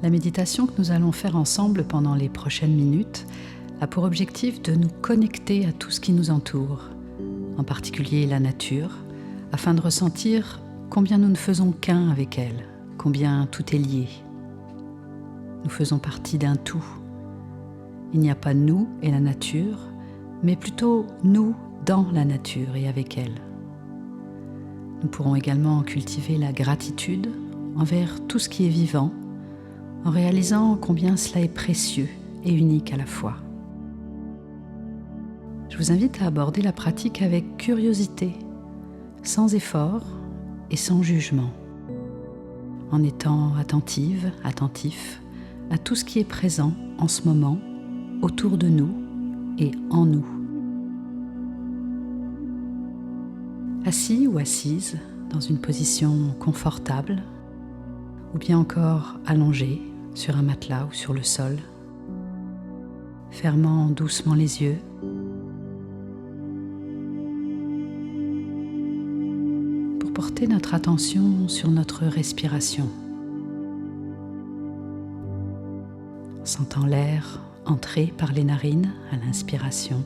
La méditation que nous allons faire ensemble pendant les prochaines minutes a pour objectif de nous connecter à tout ce qui nous entoure, en particulier la nature, afin de ressentir combien nous ne faisons qu'un avec elle, combien tout est lié. Nous faisons partie d'un tout. Il n'y a pas nous et la nature, mais plutôt nous dans la nature et avec elle. Nous pourrons également cultiver la gratitude envers tout ce qui est vivant, en réalisant combien cela est précieux et unique à la fois. Je vous invite à aborder la pratique avec curiosité, sans effort et sans jugement, en étant attentive, attentif à tout ce qui est présent en ce moment, autour de nous et en nous. Assis ou assise dans une position confortable, ou bien encore allongé sur un matelas ou sur le sol, fermant doucement les yeux, pour porter notre attention sur notre respiration, sentant l'air entrer par les narines à l'inspiration,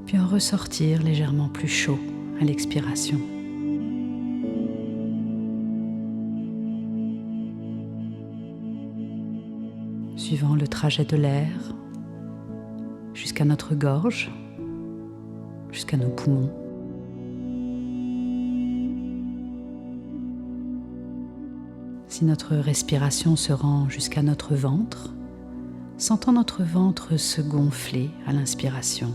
puis en ressortir légèrement plus chaud à l'expiration. Suivant le trajet de l'air jusqu'à notre gorge, jusqu'à nos poumons. Si notre respiration se rend jusqu'à notre ventre, sentons notre ventre se gonfler à l'inspiration,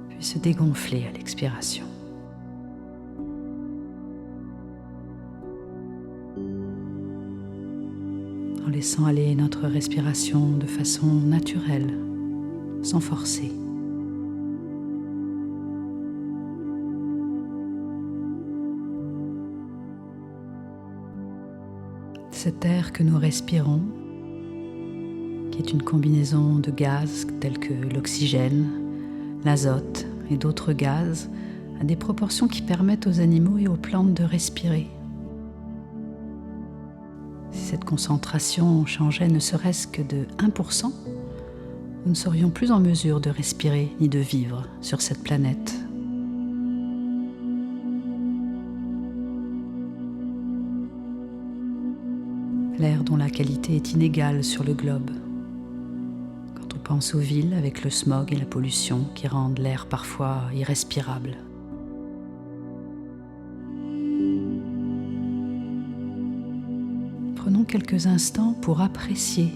puis se dégonfler à l'expiration. En laissant aller notre respiration de façon naturelle, sans forcer. Cet air que nous respirons, qui est une combinaison de gaz tels que l'oxygène, l'azote et d'autres gaz, a des proportions qui permettent aux animaux et aux plantes de respirer. Si cette concentration changeait ne serait-ce que de 1%, nous ne serions plus en mesure de respirer ni de vivre sur cette planète. L'air dont la qualité est inégale sur le globe. Quand on pense aux villes avec le smog et la pollution qui rendent l'air parfois irrespirable. Prenons quelques instants pour apprécier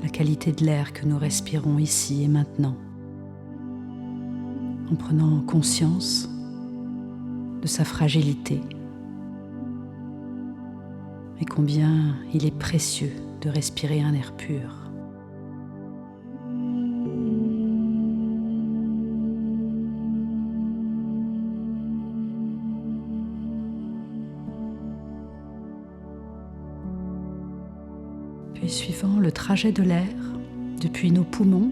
la qualité de l'air que nous respirons ici et maintenant, en prenant conscience de sa fragilité et combien il est précieux de respirer un air pur. Puis suivant le trajet de l'air, depuis nos poumons,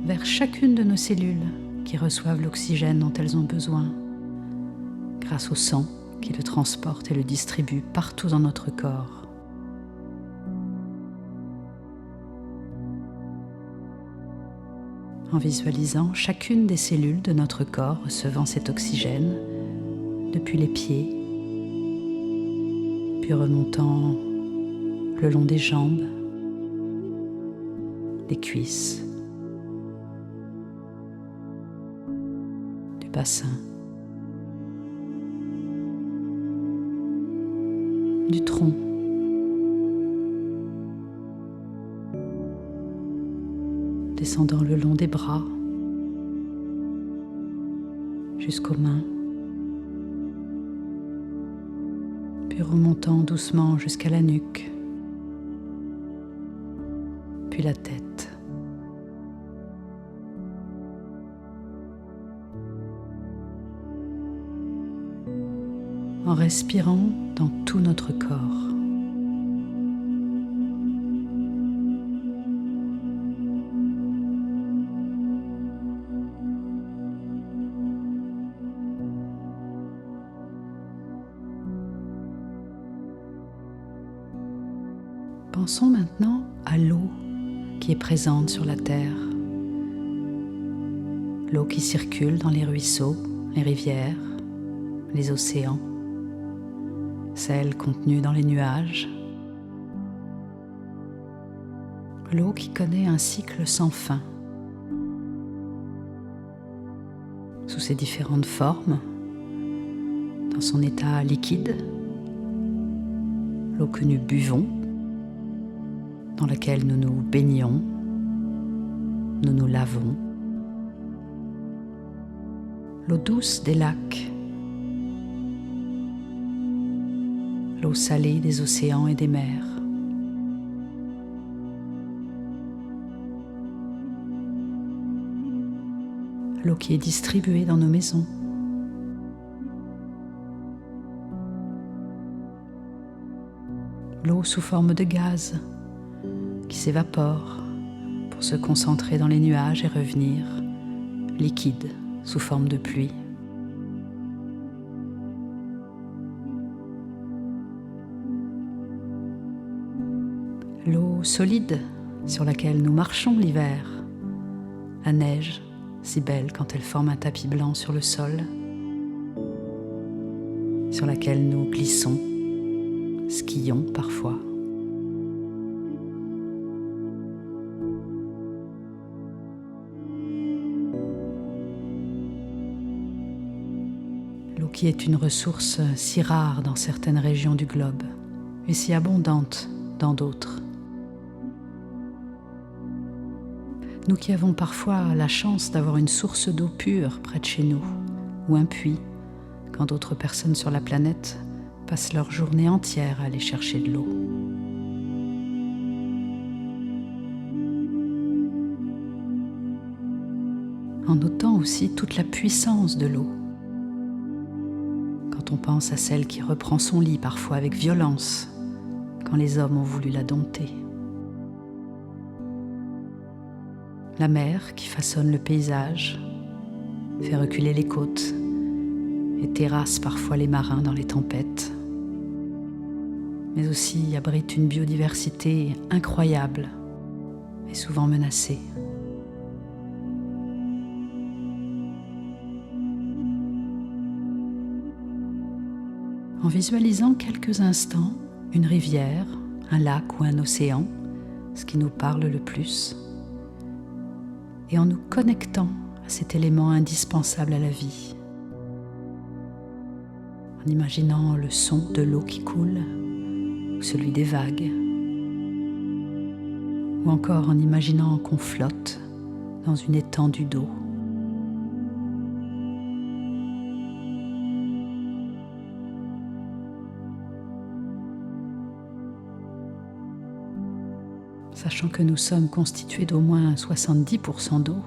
vers chacune de nos cellules qui reçoivent l'oxygène dont elles ont besoin, grâce au sang qui le transporte et le distribue partout dans notre corps. En visualisant chacune des cellules de notre corps recevant cet oxygène depuis les pieds, puis remontant le long des jambes, des cuisses, du bassin, du tronc, descendant le long des bras, jusqu'aux mains, puis remontant doucement jusqu'à la nuque, puis la tête. En respirant dans tout notre corps. Pensons maintenant à l'eau qui est présente sur la terre. L'eau qui circule dans les ruisseaux, les rivières, les océans, celle contenue dans les nuages. L'eau qui connaît un cycle sans fin, sous ses différentes formes, dans son état liquide, l'eau que nous buvons, dans laquelle nous nous baignons, nous nous lavons, l'eau douce des lacs, l'eau salée des océans et des mers, l'eau qui est distribuée dans nos maisons, l'eau sous forme de gaz qui s'évapore pour se concentrer dans les nuages et revenir liquide sous forme de pluie. L'eau solide sur laquelle nous marchons l'hiver, la neige si belle quand elle forme un tapis blanc sur le sol, sur laquelle nous glissons, skions parfois. L'eau qui est une ressource si rare dans certaines régions du globe et si abondante dans d'autres. Nous qui avons parfois la chance d'avoir une source d'eau pure près de chez nous, ou un puits, quand d'autres personnes sur la planète passent leur journée entière à aller chercher de l'eau. En notant aussi toute la puissance de l'eau. Quand on pense à celle qui reprend son lit parfois avec violence, quand les hommes ont voulu la dompter. La mer qui façonne le paysage, fait reculer les côtes et terrasse parfois les marins dans les tempêtes, mais aussi abrite une biodiversité incroyable et souvent menacée. En visualisant quelques instants une rivière, un lac ou un océan, ce qui nous parle le plus, et en nous connectant à cet élément indispensable à la vie. En imaginant le son de l'eau qui coule, ou celui des vagues, ou encore en imaginant qu'on flotte dans une étendue d'eau. Sachant que nous sommes constitués d'au moins 70% d'eau,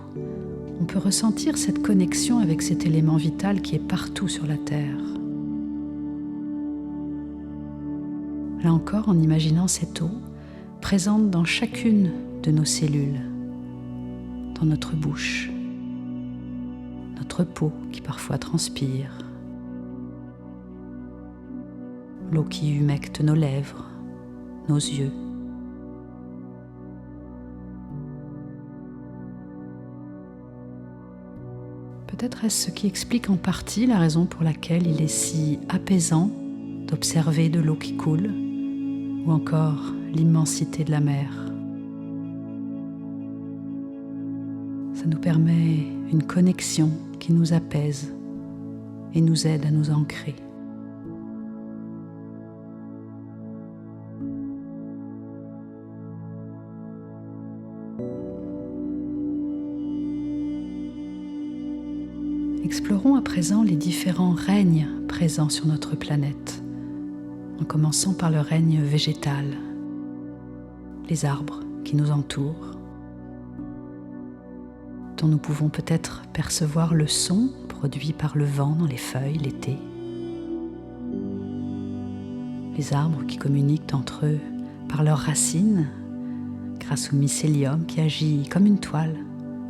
on peut ressentir cette connexion avec cet élément vital qui est partout sur la Terre. Là encore, en imaginant cette eau présente dans chacune de nos cellules, dans notre bouche, notre peau qui parfois transpire, l'eau qui humecte nos lèvres, nos yeux. Peut-être est-ce ce qui explique en partie la raison pour laquelle il est si apaisant d'observer de l'eau qui coule, ou encore l'immensité de la mer. Ça nous permet une connexion qui nous apaise et nous aide à nous ancrer. Explorons à présent les différents règnes présents sur notre planète, en commençant par le règne végétal, les arbres qui nous entourent, dont nous pouvons peut-être percevoir le son produit par le vent dans les feuilles l'été. Les arbres qui communiquent entre eux par leurs racines, grâce au mycélium qui agit comme une toile,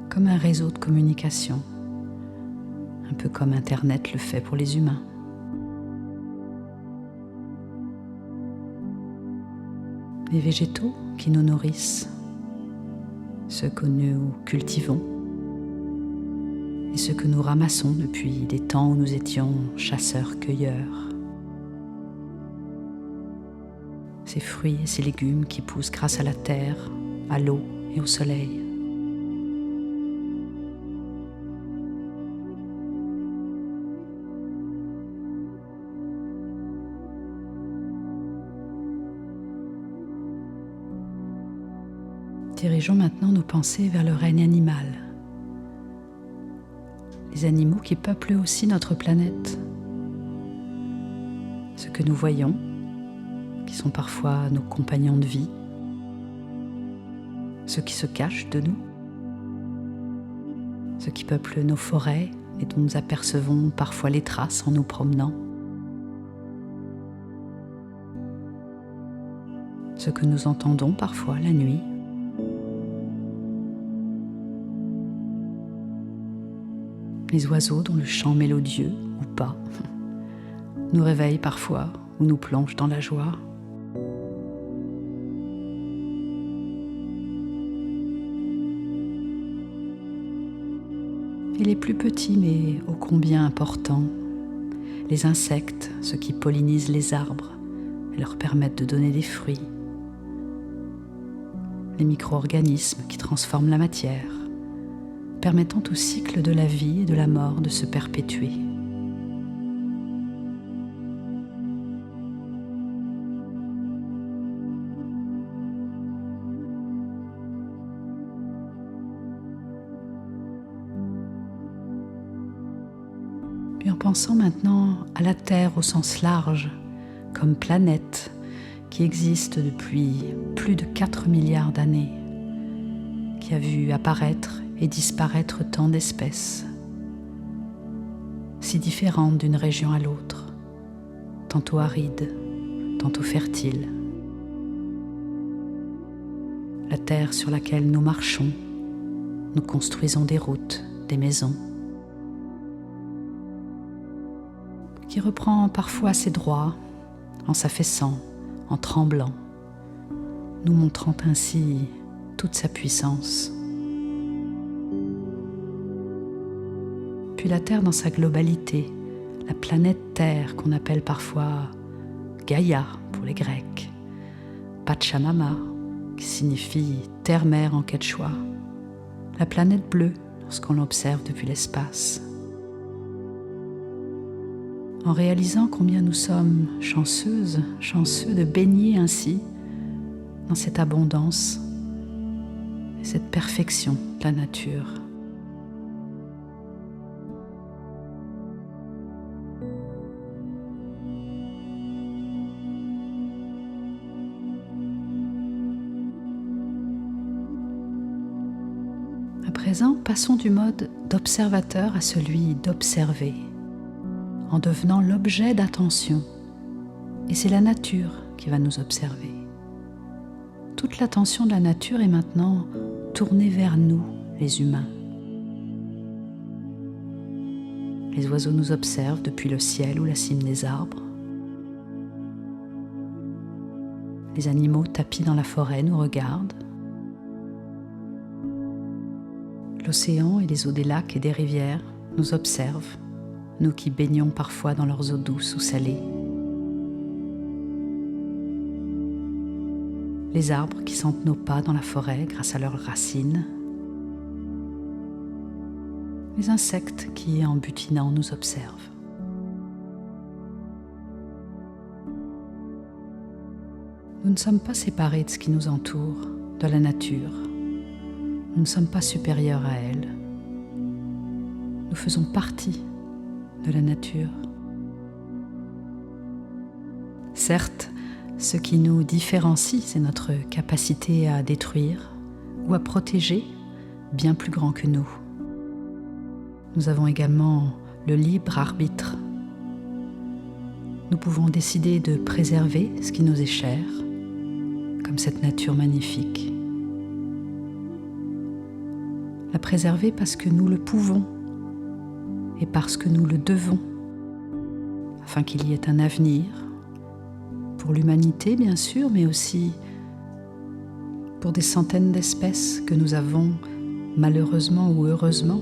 comme un réseau de communication. Un peu comme Internet le fait pour les humains. les végétaux qui nous nourrissent, ceux que nous cultivons et ceux que nous ramassons depuis des temps où nous étions chasseurs-cueilleurs. Ces fruits et ces légumes qui poussent grâce à la terre, à l'eau et au soleil. Dirigeons maintenant nos pensées vers le règne animal. Les animaux qui peuplent aussi notre planète. Ceux que nous voyons, qui sont parfois nos compagnons de vie. Ceux qui se cachent de nous. Ceux qui peuplent nos forêts et dont nous apercevons parfois les traces en nous promenant. Ceux que nous entendons parfois la nuit. Les oiseaux dont le chant mélodieux, ou pas, nous réveille parfois ou nous plonge dans la joie. Et les plus petits, mais ô combien importants, les insectes, ceux qui pollinisent les arbres et leur permettent de donner des fruits. Les micro-organismes qui transforment la matière, permettant au cycle de la vie et de la mort de se perpétuer. Puis en pensant maintenant à la Terre au sens large, comme planète qui existe depuis plus de 4 milliards d'années, qui a vu apparaître et disparaître tant d'espèces, si différentes d'une région à l'autre, tantôt arides, tantôt fertiles. La terre sur laquelle nous marchons, nous construisons des routes, des maisons, qui reprend parfois ses droits en s'affaissant, en tremblant, nous montrant ainsi toute sa puissance. Puis la Terre dans sa globalité, la planète Terre qu'on appelle parfois Gaïa pour les Grecs, Pachamama qui signifie terre-mère en quechua, la planète bleue lorsqu'on l'observe depuis l'espace. En réalisant combien nous sommes chanceuses, chanceux de baigner ainsi dans cette abondance et cette perfection de la nature. À présent, passons du mode d'observateur à celui d'observer, en devenant l'objet d'attention. Et c'est la nature qui va nous observer. Toute l'attention de la nature est maintenant tournée vers nous, les humains. Les oiseaux nous observent depuis le ciel ou la cime des arbres. Les animaux tapis dans la forêt nous regardent. L'océan et les eaux des lacs et des rivières nous observent, nous qui baignons parfois dans leurs eaux douces ou salées. Les arbres qui sentent nos pas dans la forêt grâce à leurs racines. Les insectes qui, en butinant, nous observent. Nous ne sommes pas séparés de ce qui nous entoure, de la nature. Nous ne sommes pas supérieurs à elle. Nous faisons partie de la nature. Certes, ce qui nous différencie, c'est notre capacité à détruire ou à protéger, bien plus grand que nous. Nous avons également le libre arbitre. Nous pouvons décider de préserver ce qui nous est cher, comme cette nature magnifique. La préserver parce que nous le pouvons et parce que nous le devons, afin qu'il y ait un avenir pour l'humanité bien sûr, mais aussi pour des centaines d'espèces que nous avons, malheureusement ou heureusement,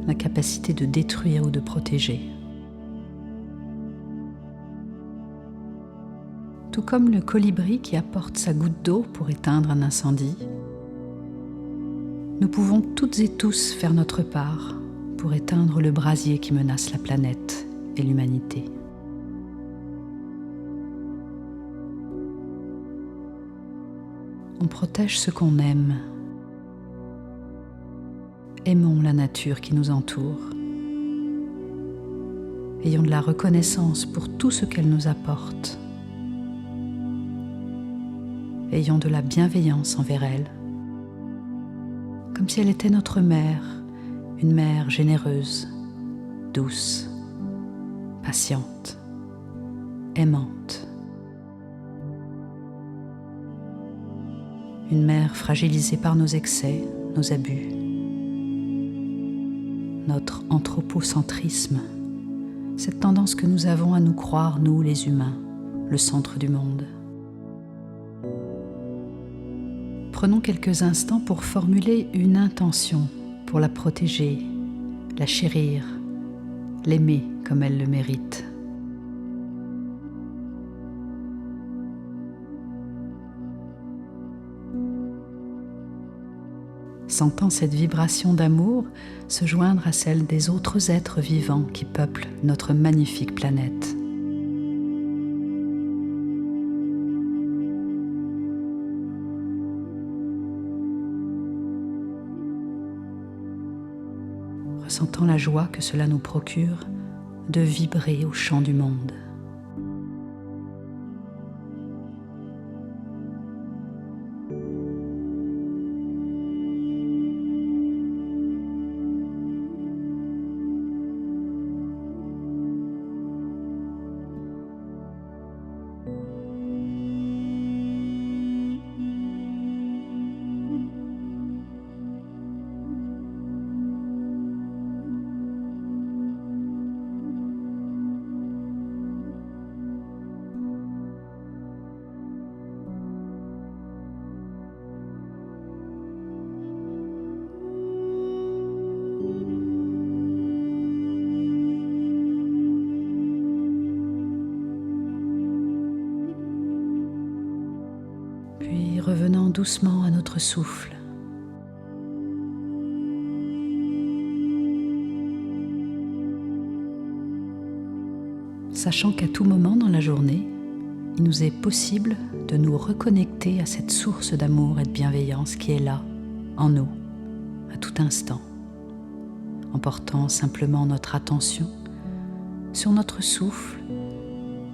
la capacité de détruire ou de protéger. Tout comme le colibri qui apporte sa goutte d'eau pour éteindre un incendie, nous pouvons toutes et tous faire notre part pour éteindre le brasier qui menace la planète et l'humanité. On protège ce qu'on aime. Aimons la nature qui nous entoure. Ayons de la reconnaissance pour tout ce qu'elle nous apporte. Ayons de la bienveillance envers elle, comme si elle était notre mère, une mère généreuse, douce, patiente, aimante. Une mère fragilisée par nos excès, nos abus, notre anthropocentrisme, cette tendance que nous avons à nous croire, nous les humains, le centre du monde. Prenons quelques instants pour formuler une intention, pour la protéger, la chérir, l'aimer comme elle le mérite. Sentant cette vibration d'amour se joindre à celle des autres êtres vivants qui peuplent notre magnifique planète. Ressentant la joie que cela nous procure de vibrer au chant du monde. Puis revenant doucement à notre souffle. Sachant qu'à tout moment dans la journée, il nous est possible de nous reconnecter à cette source d'amour et de bienveillance qui est là, en nous, à tout instant, en portant simplement notre attention sur notre souffle,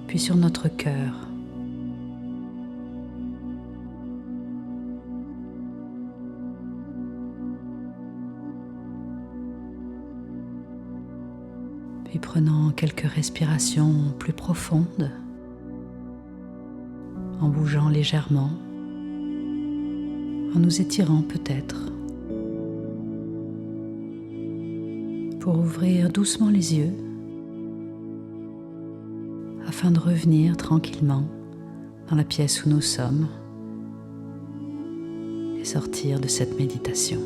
puis sur notre cœur. Puis prenant quelques respirations plus profondes, en bougeant légèrement, en nous étirant peut-être, pour ouvrir doucement les yeux, afin de revenir tranquillement dans la pièce où nous sommes et sortir de cette méditation.